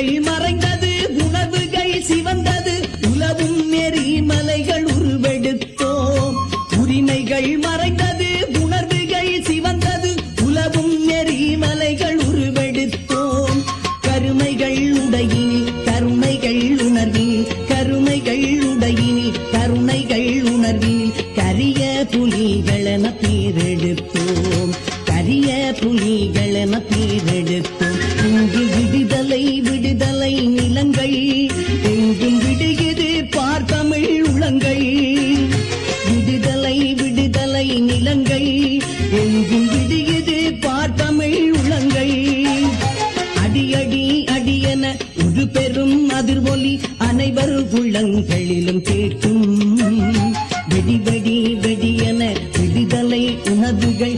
கருமைகள் மறைந்தது உணர்வுகள் சிவந்தது உலவும் எரிமலைகள் உருவெடுத்தோம் உரிமைகள் மறைந்தது உணர்வுகள் சிவந்தது உலவும் எரிமலைகள் உருவெடுத்தோம் கருமைகள் உடையினில் கருணைகள் உணர்வினில் கருமைகள் உடையினில் கருணைகள் உணர்வினில் கரிய புலிகளென பேரெடுத்தோம் கரிய புலிகளென பேரெடுத்தோம் இங்கு விடுதலை விடுதலை நிலங்கள் எங்கும் விடுகிறது பார்த்தமிழ் உளங்கள் விடுதலை விடுதலை நிலங்கள் எங்கும் விடுகிறது பார்த்தமிழ் உளங்கள் அடியடி அடியென ஒரு பெரும் அதிர்வொலி அனைவர் உள்ளங்களிலும் கேட்கும் வெடி வெடி வெடியென விடுதலை உணர்வுகள்